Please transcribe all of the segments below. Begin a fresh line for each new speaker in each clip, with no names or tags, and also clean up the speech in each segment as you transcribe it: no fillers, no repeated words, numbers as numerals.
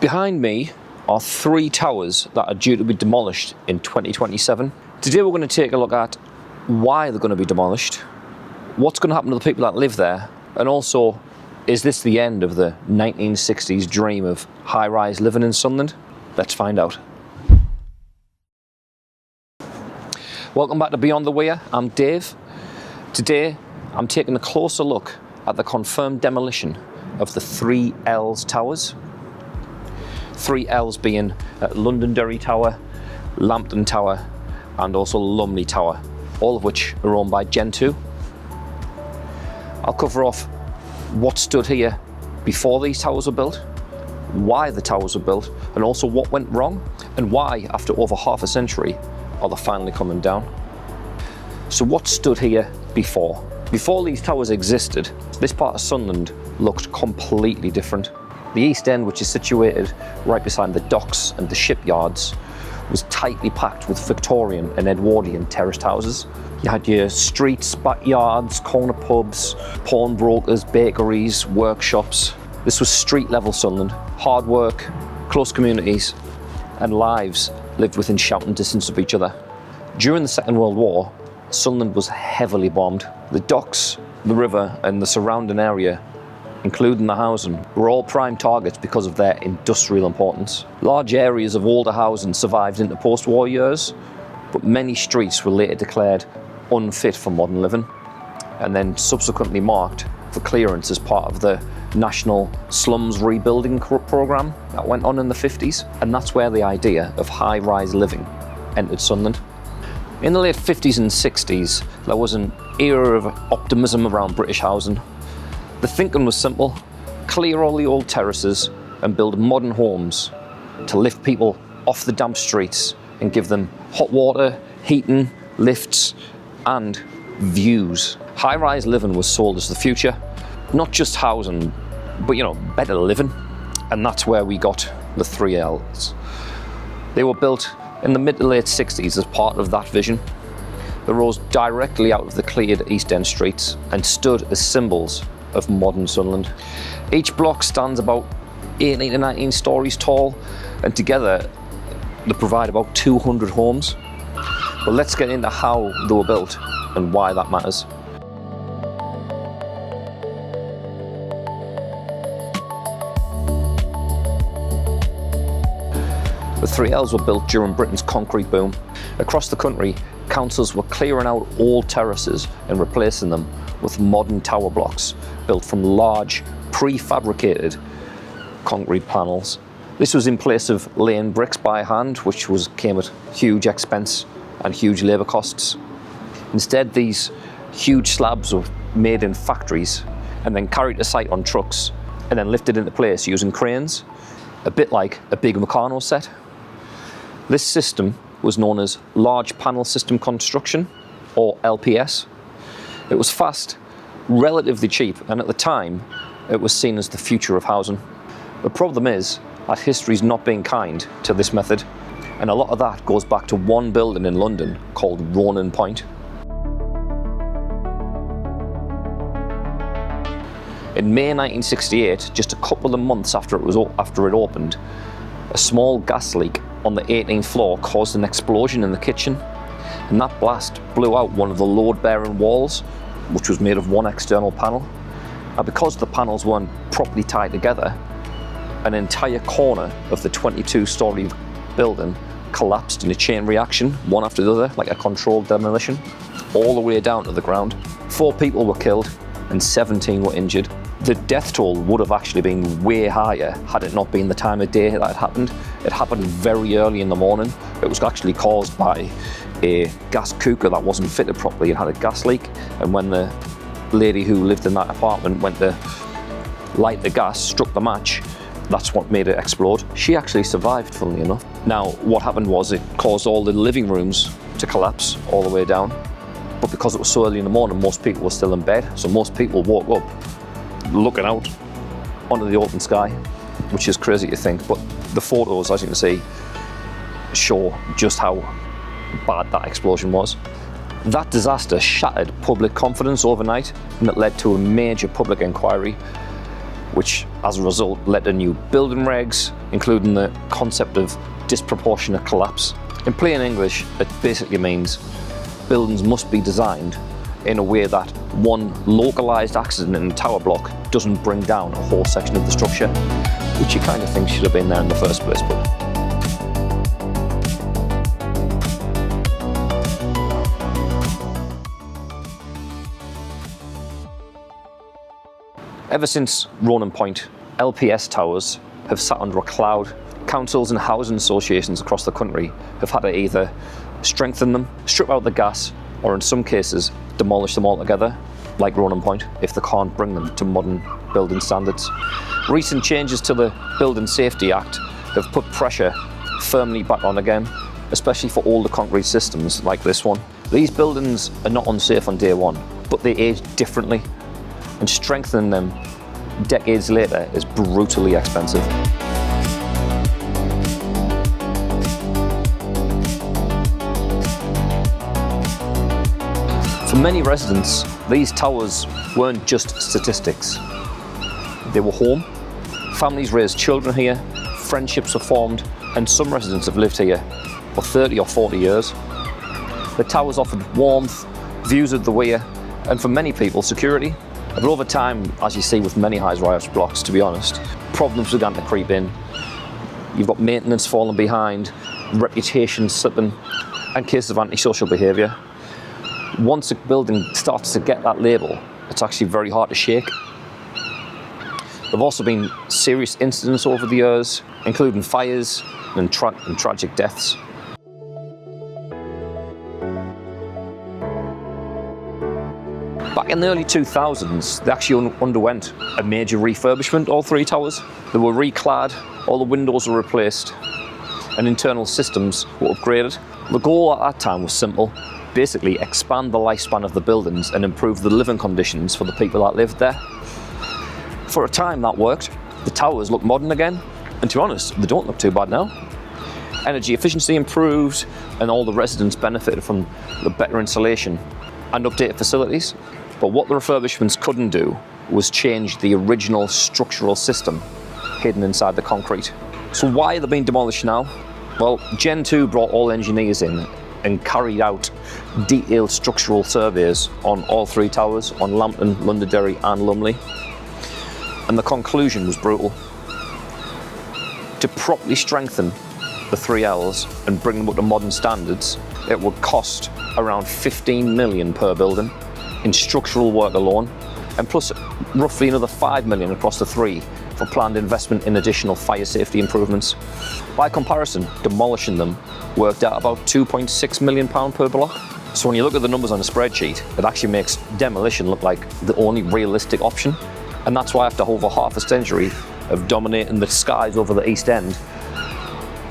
Behind me are 3 towers that are due to be demolished in 2027. Today we're going to take a look at why they're going to be demolished, what's going to happen to the people that live there, and also, is this the end of the 1960s dream of high-rise living in Sunderland? Let's find out. Welcome back to Beyond the Weir. I'm Dave. Today I'm taking a closer look at the confirmed demolition of the 3 L's towers. 3 L's being Londonderry Tower, Lambton Tower and also Lumley Tower, all of which are owned by Gen 2. I'll cover off what stood here before these towers were built, why the towers were built, and also what went wrong, and why, after over half a century, are they finally coming down. So what stood here before? Before these towers existed, this part of Sunderland looked completely different. The East End, which is situated right beside the docks and the shipyards, was tightly packed with Victorian and Edwardian terraced houses. You had your streets, backyards, corner pubs, pawnbrokers, bakeries, workshops. This was street level Sunderland. Hard work, close communities, and lives lived within shouting distance of each other. During the Second World War, Sunderland was heavily bombed. The docks, the river, and the surrounding area, including the housing, were all prime targets because of their industrial importance. Large areas of older housing survived into post-war years, but many streets were later declared unfit for modern living, and then subsequently marked for clearance as part of the National Slums Rebuilding Programme that went on in the 50s, and that's where the idea of high-rise living entered Sunderland. In the late 50s and 60s, there was an era of optimism around British housing. The thinking was simple: clear all the old terraces and build modern homes to lift people off the damp streets and give them hot water, heating, lifts, and views. High-rise living was sold as the future, not just housing, but better living. And that's where we got the 3 L's. They were built in the mid to late 60s as part of that vision. They rose directly out of the cleared East End streets and stood as symbols of modern Sunderland. Each block stands about 18 to 19 stories tall, and together they provide about 200 homes. But let's get into how they were built and why that matters. The 3 L's were built during Britain's concrete boom. Across the country, councils were clearing out old terraces and replacing them with modern tower blocks built from large, prefabricated concrete panels. This was in place of laying bricks by hand, which came at huge expense and huge labour costs. Instead, these huge slabs were made in factories and then carried to site on trucks and then lifted into place using cranes, a bit like a big Meccano set. This system was known as Large Panel System Construction, or LPS. It was fast, relatively cheap, and at the time, it was seen as the future of housing. The problem is that history's not been kind to this method, and a lot of that goes back to one building in London called Ronan Point. In May 1968, just a couple of months after it opened, a small gas leak on the 18th floor caused an explosion in the kitchen, and that blast blew out one of the load-bearing walls, which was made of one external panel. And because the panels weren't properly tied together, an entire corner of the 22-story building collapsed in a chain reaction, one after the other, like a controlled demolition, all the way down to the ground. 4 people were killed and 17 were injured. The death toll would have actually been way higher had it not been the time of day that it happened. It happened very early in the morning. It was actually caused by a gas cooker that wasn't fitted properly. It had a gas leak, and when the lady who lived in that apartment went to light the gas, struck the match, that's what made it explode. She actually survived, funnily enough. Now, what happened was it caused all the living rooms to collapse all the way down. But because it was so early in the morning, most people were still in bed. So most people woke up looking out onto the open sky, which is crazy to think. But the photos, as you can see, show just how bad that explosion was. That disaster shattered public confidence overnight, and it led to a major public inquiry which as a result led to new building regs, including the concept of disproportionate collapse. In plain English, it basically means buildings must be designed in a way that one localised accident in a tower block doesn't bring down a whole section of the structure, which you kind of think should have been there in the first place. But ever since Ronan Point, LPS towers have sat under a cloud. Councils and housing associations across the country have had to either strengthen them, strip out the gas, or in some cases demolish them altogether, like Ronan Point, if they can't bring them to modern building standards. Recent changes to the Building Safety Act have put pressure firmly back on again, especially for older concrete systems like this one. These buildings are not unsafe on day one, but they age differently, and strengthening them decades later is brutally expensive. For many residents, these towers weren't just statistics. They were home. Families raised children here, friendships were formed, and some residents have lived here for 30 or 40 years. The towers offered warmth, views of the weir, and for many people, security. But over time, as you see with many high-rise blocks, to be honest, problems began to creep in. You've got maintenance falling behind, reputation slipping, and cases of antisocial behaviour. Once a building starts to get that label, it's actually very hard to shake. There have also been serious incidents over the years, including fires and tragic deaths. Back in the early 2000s, they actually underwent a major refurbishment, all three towers. They were reclad, all the windows were replaced, and internal systems were upgraded. The goal at that time was simple: basically expand the lifespan of the buildings and improve the living conditions for the people that lived there. For a time that worked. The towers look modern again, and to be honest, they don't look too bad now. Energy efficiency improved, and all the residents benefited from the better insulation and updated facilities. But what the refurbishments couldn't do was change the original structural system hidden inside the concrete. So why are they being demolished now? Well, Gen 2 brought all engineers in and carried out detailed structural surveys on all three towers, on Lambton, Londonderry and Lumley. And the conclusion was brutal. To properly strengthen the 3Ls and bring them up to modern standards, it would cost around 15 million per building in structural work alone, and plus roughly another 5 million across the three for planned investment in additional fire safety improvements. By comparison, demolishing them worked out about £2.6 million per block. So when you look at the numbers on a spreadsheet, it actually makes demolition look like the only realistic option. And that's why after over half a century of dominating the skies over the East End,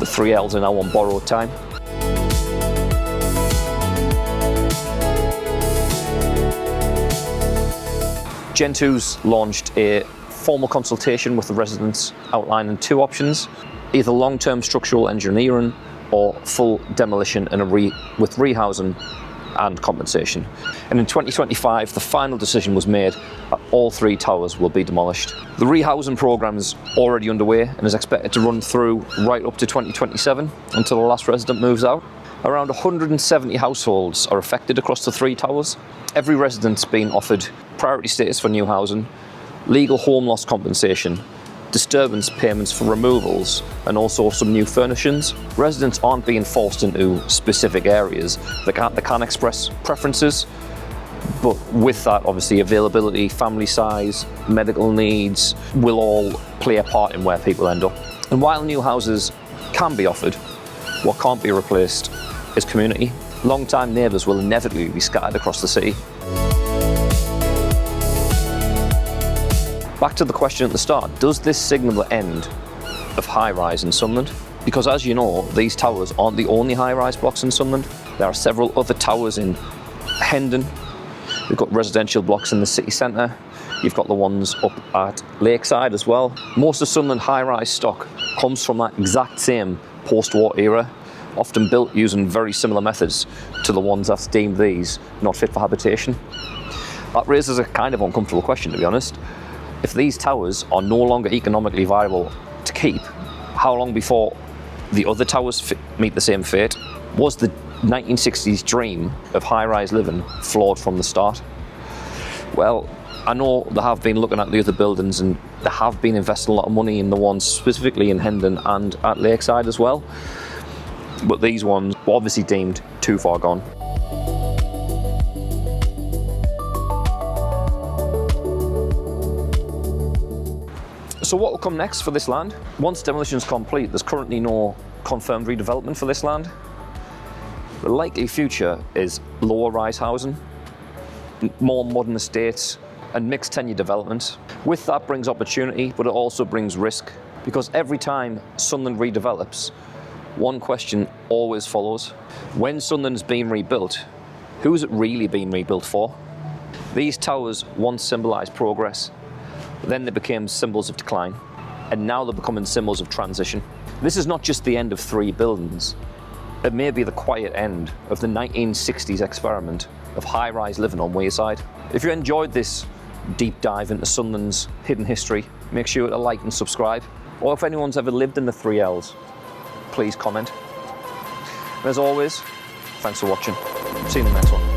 the 3Ls are now on borrowed time. Gen 2's launched a formal consultation with the residents outlining two options: either long-term structural engineering or full demolition and with rehousing and compensation. And in 2025, the final decision was made that all three towers will be demolished. The rehousing programme is already underway and is expected to run through right up to 2027 until the last resident moves out. Around 170 households are affected across the three towers. Every resident's been offered priority status for new housing, legal home loss compensation, disturbance payments for removals, and also some new furnishings. Residents aren't being forced into specific areas. They can express preferences, but with that, obviously, availability, family size, medical needs will all play a part in where people end up. And while new houses can be offered, what can't be replaced is community. Long-time neighbours will inevitably be scattered across the city. Back to the question at the start, does this signal the end of high-rise in Sunderland? Because as you know, these towers aren't the only high-rise blocks in Sunderland. There are several other towers in Hendon. We've got residential blocks in the city centre. You've got the ones up at Lakeside as well. Most of Sunderland high-rise stock comes from that exact same post-war era, often built using very similar methods to the ones that's deemed these not fit for habitation. That raises a kind of uncomfortable question, to be honest. If these towers are no longer economically viable to keep, how long before the other towers meet the same fate? Was the 1960s dream of high-rise living flawed from the start? Well, I know they have been looking at the other buildings and they have been investing a lot of money in the ones specifically in Hendon and at Lakeside as well. But these ones were obviously deemed too far gone. So what will come next for this land? Once demolition is complete, there's currently no confirmed redevelopment for this land. The likely future is lower rise housing, more modern estates and mixed tenure development. With that brings opportunity, but it also brings risk, because every time Sunderland redevelops, one question always follows. When Sunderland's been rebuilt, who is it really being rebuilt for? These towers once symbolised progress, then they became symbols of decline, and now they're becoming symbols of transition. This is not just the end of 3 buildings. It may be the quiet end of the 1960s experiment of high-rise living on Wayside. If you enjoyed this deep dive into Sunderland's hidden history, make sure to like and subscribe. Or if anyone's ever lived in the 3Ls, please comment. And as always, thanks for watching. See you in the next one.